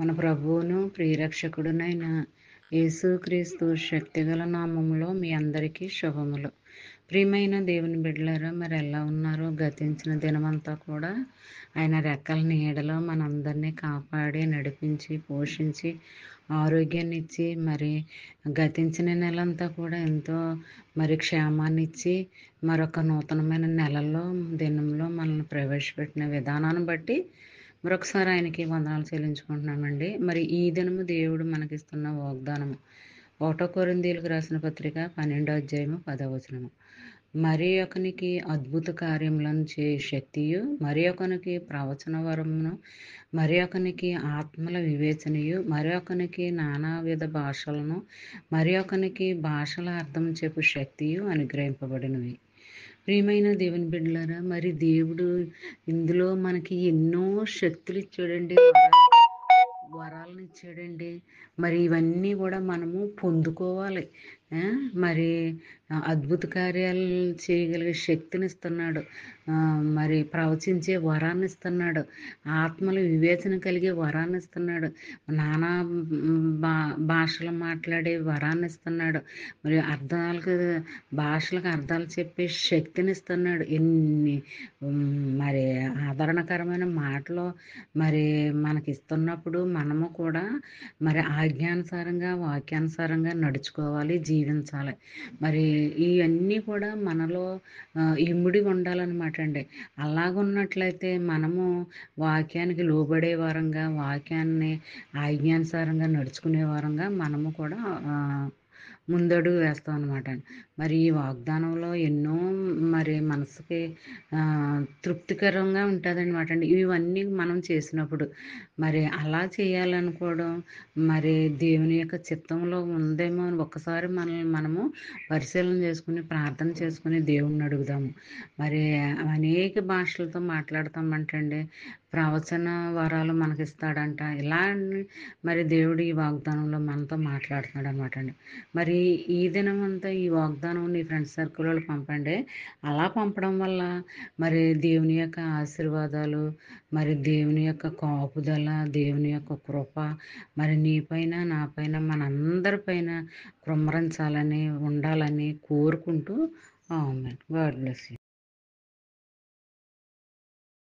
మన ప్రభువును ప్రియరక్షకుడునైన యేసుక్రీస్తు శక్తిగల నామములో మీ అందరికీ శుభములు. ప్రియమైన దేవుని బిడ్డలారా, మరి ఎలా ఉన్నారో? గతించిన దినమంతా కూడా ఆయన రెక్కల నీడలో మనందరినీ కాపాడి నడిపించి పోషించి ఆరోగ్యాన్ని ఇచ్చి, మరి గతించిన నెలంతా కూడా ఎంతో క్షేమాన్ని ఇచ్చి మరొక నూతనమైన నెలల్లో దినంలో మనల్ని ప్రవేశపెట్టిన విధానాన్ని బట్టి మరొకసారి ఆయనకి వందనాలు చెల్లించుకుంటున్నామండి. మరి ఈ దినము దేవుడు మనకిస్తున్న వాగ్దానము 1 కొరింథీయులకు రాసిన పత్రిక 12వ అధ్యాయము 10వ వచనము. మరి ఒకనికి అద్భుత కార్యములను చేయ శక్తియు, మరి ఒకనికి ప్రవచన వరమును, మరి ఒకనికి ఆత్మల వివేచనయు, మరి ఒకనికి నానావిధ భాషలను, మరి ఒకనికి భాషల అర్థం చెప్పు శక్తియు అనుగ్రహింపబడినవి. ప్రియమైన దేవుని బిడ్డలారా, మరి దేవుడు ఇందులో మనకి ఎన్నో శక్తులు ఇచ్చాడండి, వరాలను ఇచ్చాడండి. మరి ఇవన్నీ కూడా మనము పొందుకోవాలి. మరి అద్భుత కార్యాలు చేయగలిగే శక్తిని ఇస్తున్నాడు, మరి ప్రవచించే వరాన్ని ఇస్తున్నాడు, ఆత్మల వివేచన కలిగే వరాన్ని ఇస్తున్నాడు, నానా భాషలు మాట్లాడే వరాన్ని ఇస్తున్నాడు, మరి భాషలకు అర్థాలు చెప్పే శక్తిని ఇస్తున్నాడు. ఎన్ని మరి ఆదరణకరమైన మాటలు మరి మనకి ఇస్తున్నప్పుడు మనము కూడా మరి ఆజ్ఞానుసారంగా వాక్యానుసారంగా నడుచుకోవాలి, జీవించాలి. మరి ఇవన్నీ కూడా మనలో ఇమిడి ఉండాలన్నమాట అండి. అలాగున్నట్లయితే మనము వాక్యానికి లోబడే వారంగా, వాక్యాన్ని ఆజ్ఞానుసారంగా నడుచుకునే వారంగా మనము కూడా ముందడుగు వేస్తాం అనమాట. మరి ఈ వాగ్దానంలో ఎన్నో మరి మనసుకి తృప్తికరంగా ఉంటుందన్నమాట అండి. ఇవన్నీ మనం చేసినప్పుడు మరి అలా చేయాలనుకోవడం మరి దేవుని యొక్క చిత్తంలో ఉందేమో అని ఒక్కసారి మనము పరిశీలన చేసుకుని ప్రార్థన చేసుకుని దేవుణ్ణి అడుగుదాము. మరి అనేక భాషలతో మాట్లాడతామంటండి, ప్రవచన వరాలు మనకి ఇస్తాడంట. ఇలా మరి దేవుడు ఈ వాగ్దానంలో మనతో మాట్లాడుతున్నాడు అనమాట అండి. మరి ఈ దినం అంతా ఈ వాగ్దానం నీ ఫ్రెండ్స్ సర్కిల్లో పంపండి. అలా పంపడం వల్ల మరి దేవుని యొక్క ఆశీర్వాదాలు, మరి దేవుని యొక్క కాపుదల, దేవుని యొక్క కృప మరి నీపైన నాపైన మనందరిపైన కృమ్మరించాలని ఉండాలని కోరుకుంటూ ఆమేన్. God bless you.